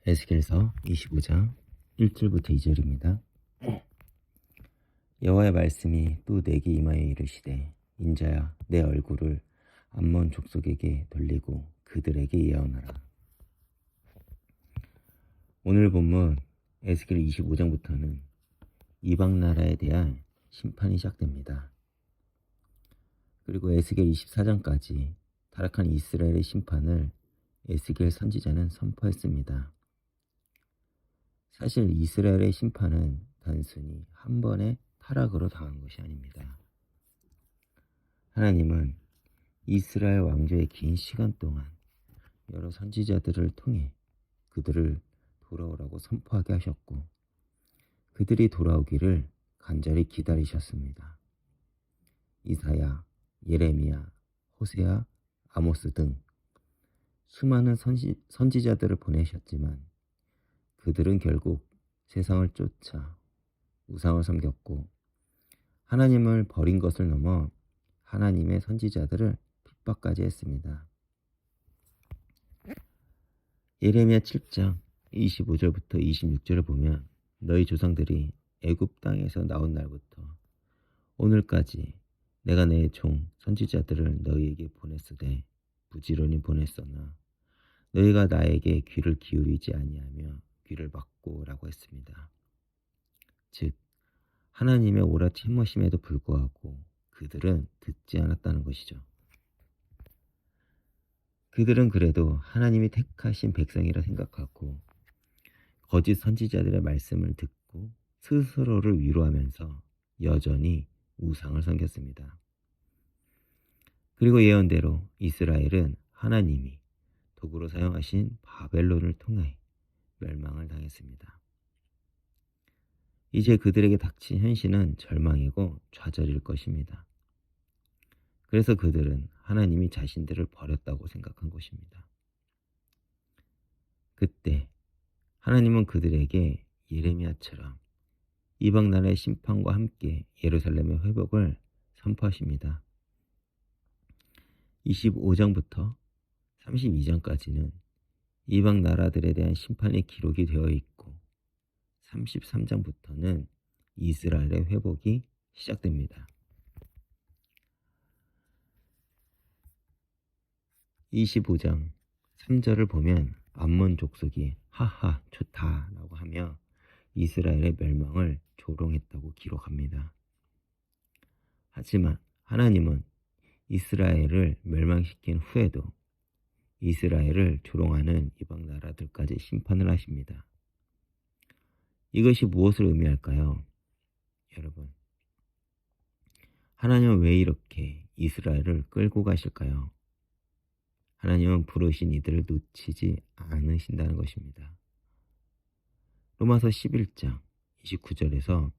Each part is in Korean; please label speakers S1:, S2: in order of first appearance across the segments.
S1: 에스겔서 25장 1절부터 2절입니다. 여호와의 말씀이 또 내게 임하여 이르시되 인자야 내 얼굴을 암몬 족속에게 돌리고 그들에게 예언하라. 오늘 본문 에스겔 25장부터는 이방 나라에 대한 심판이 시작됩니다. 그리고 에스겔 24장까지 타락한 이스라엘의 심판을 에스겔 선지자는 선포했습니다. 사실 이스라엘의 심판은 단순히 한 번의 타락으로 당한 것이 아닙니다. 하나님은 이스라엘 왕조의 긴 시간 동안 여러 선지자들을 통해 그들을 돌아오라고 선포하게 하셨고 그들이 돌아오기를 간절히 기다리셨습니다. 이사야, 예레미야, 호세아, 아모스 등 수많은 선지자들을 보내셨지만 그들은 결국 세상을 쫓아 우상을 섬겼고 하나님을 버린 것을 넘어 하나님의 선지자들을 핍박까지 했습니다. 예레미야 7장 25절부터 26절을 보면 너희 조상들이 애굽 땅에서 나온 날부터 오늘까지 내가 내 종 선지자들을 너희에게 보냈으되 부지런히 보냈으나 너희가 나에게 귀를 기울이지 아니하며 귀를 막고라고 했습니다. 즉 하나님의 오라치 햄머심에도 불구하고 그들은 듣지 않았다는 것이죠. 그들은 그래도 하나님이 택하신 백성이라 생각하고 거짓 선지자들의 말씀을 듣고 스스로를 위로하면서 여전히 우상을 섬겼습니다. 그리고 예언대로 이스라엘은 하나님이 도구로 사용하신 바벨론을 통해 멸망을 당했습니다. 이제 그들에게 닥친 현실은 절망이고 좌절일 것입니다. 그래서 그들은 하나님이 자신들을 버렸다고 생각한 것입니다. 그때 하나님은 그들에게 예레미야처럼 이방 나라의 심판과 함께 예루살렘의 회복을 선포하십니다. 25장부터 32장까지는 이방 나라들에 대한 심판의 기록이 되어 있고 33장부터는 이스라엘의 회복이 시작됩니다. 25장 3절을 보면 암몬 족속이 하하 좋다 라고 하며 이스라엘의 멸망을 조롱했다고 기록합니다. 하지만 하나님은 이스라엘을 멸망시킨 후에도 이스라엘을 조롱하는 이방 나라들까지 심판을 하십니다. 이것이 무엇을 의미할까요? 여러분, 하나님은 왜 이렇게 이스라엘을 끌고 가실까요? 하나님은 부르신 이들을 놓치지 않으신다는 것입니다. 로마서 11장 29절에서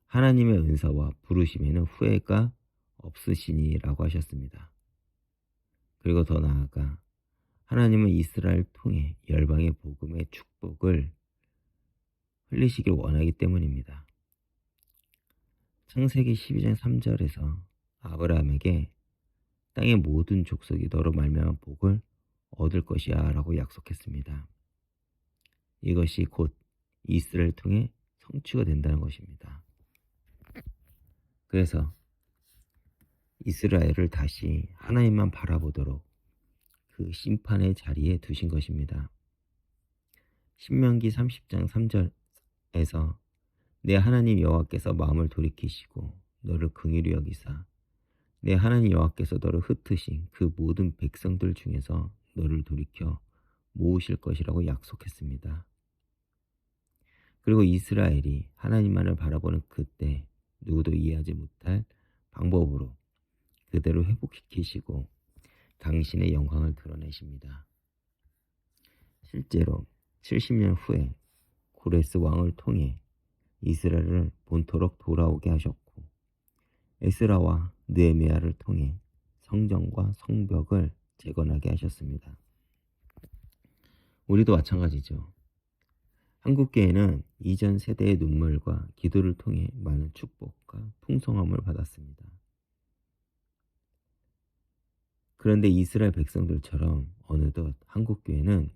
S1: 하나님의 은사와 부르심에는 후회가 없으시니라고 하셨습니다. 그리고 더 나아가 하나님은 이스라엘 통해 열방의 복음의 축복을 흘리시길 원하기 때문입니다. 창세기 12장 3절에서 아브라함에게 땅의 모든 족속이 너로 말미암아 복을 얻을 것이야 라고 약속했습니다. 이것이 곧 이스라엘을 통해 성취가 된다는 것입니다. 그래서 이스라엘을 다시 하나님만 바라보도록 그 심판의 자리에 두신 것입니다. 신명기 30장 3절에서 내 하나님 여호와께서 마음을 돌이키시고 너를 긍휼히 여기사 내 하나님 여호와께서 너를 흩으신 그 모든 백성들 중에서 너를 돌이켜 모으실 것이라고 약속했습니다. 그리고 이스라엘이 하나님만을 바라보는 그때 누구도 이해하지 못할 방법으로 그대로 회복시키시고 당신의 영광을 드러내십니다. 실제로 70년 후에 고레스 왕을 통해 이스라엘을 본토록 돌아오게 하셨고 에스라와 느헤미야를 통해 성전과 성벽을 재건하게 하셨습니다. 우리도 마찬가지죠. 한국교회는 이전 세대의 눈물과 기도를 통해 많은 축복과 풍성함을 받았습니다. 그런데 이스라엘 백성들처럼 어느덧 한국교회는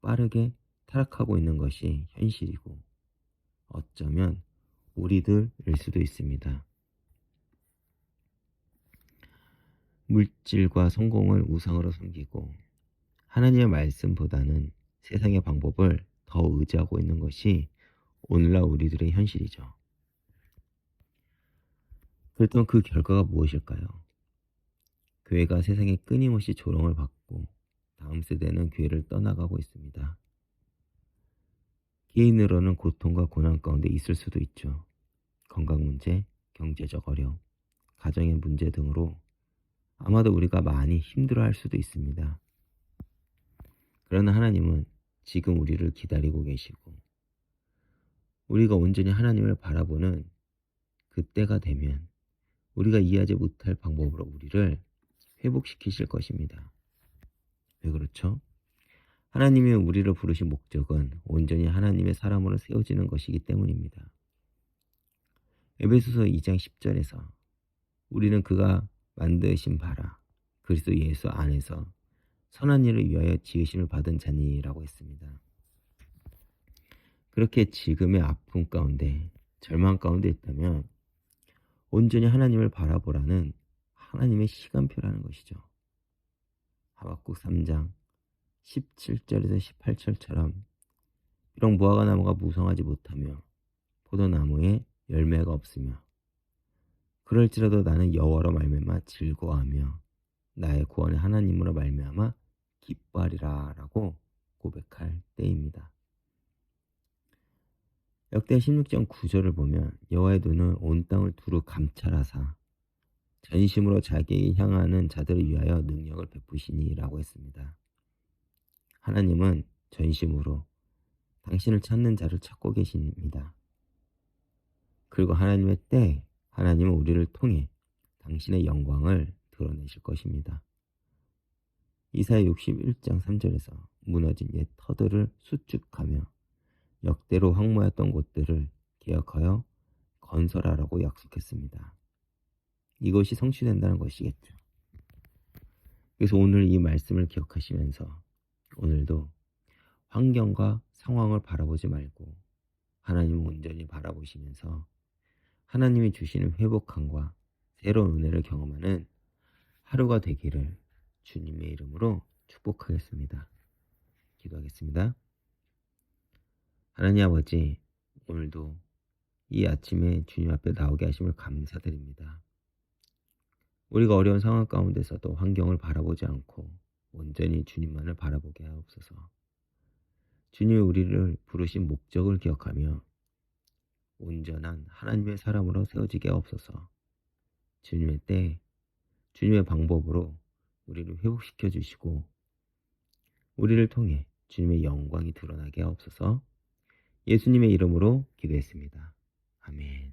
S1: 빠르게 타락하고 있는 것이 현실이고 어쩌면 우리들일 수도 있습니다. 물질과 성공을 우상으로 섬기고 하나님의 말씀보다는 세상의 방법을 더 의지하고 있는 것이 오늘날 우리들의 현실이죠. 그렇다면 그 결과가 무엇일까요? 교회가 세상에 끊임없이 조롱을 받고 다음 세대는 교회를 떠나가고 있습니다. 개인으로는 고통과 고난 가운데 있을 수도 있죠. 건강 문제, 경제적 어려움, 가정의 문제 등으로 아마도 우리가 많이 힘들어할 수도 있습니다. 그러나 하나님은 지금 우리를 기다리고 계시고 우리가 온전히 하나님을 바라보는 그때가 되면 우리가 이해하지 못할 방법으로 우리를 회복시키실 것입니다. 왜 그렇죠? 하나님이 우리를 부르신 목적은 온전히 하나님의 사람으로 세워지는 것이기 때문입니다. 에베소서 2장 10절에서 우리는 그가 만드신 바라 그리스도 예수 안에서 선한 일을 위하여 지으심을 받은 자니라고 했습니다. 그렇게 지금의 아픔 가운데 절망 가운데 있다면 온전히 하나님을 바라보라는 하나님의 시간표라는 것이죠. 하박국 3장 17절에서 18절처럼 비록 무화과 나무가 무성하지 못하며 포도나무에 열매가 없으며 그럴지라도 나는 여호와로 말미암아 즐거워하며 나의 구원의 하나님으로 말미암아 기뻐하리라 라고 고백할 때입니다. 역대 16장 9절을 보면 여호와의 눈은 온 땅을 두루 감찰하사 전심으로 자기에게 향하는 자들을 위하여 능력을 베푸시니 라고 했습니다. 하나님은 전심으로 당신을 찾는 자를 찾고 계십니다. 그리고 하나님의 때에 하나님은 우리를 통해 당신의 영광을 드러내실 것입니다. 이사야 61장 3절에서 무너진 옛 터들을 수축하며 역대로 황무했던 곳들을 기억하여 건설하라고 약속했습니다. 이것이 성취된다는 것이겠죠. 그래서 오늘 이 말씀을 기억하시면서 오늘도 환경과 상황을 바라보지 말고 하나님을 온전히 바라보시면서 하나님이 주시는 회복함과 새로운 은혜를 경험하는 하루가 되기를 주님의 이름으로 축복하겠습니다. 기도하겠습니다. 하나님 아버지, 오늘도 이 아침에 주님 앞에 나오게 하심을 감사드립니다. 우리가 어려운 상황 가운데서도 환경을 바라보지 않고 온전히 주님만을 바라보게 하옵소서. 주님이 우리를 부르신 목적을 기억하며 온전한 하나님의 사람으로 세워지게 하옵소서. 주님의 때, 주님의 방법으로 우리를 회복시켜 주시고 우리를 통해 주님의 영광이 드러나게 하옵소서. 예수님의 이름으로 기도했습니다. 아멘.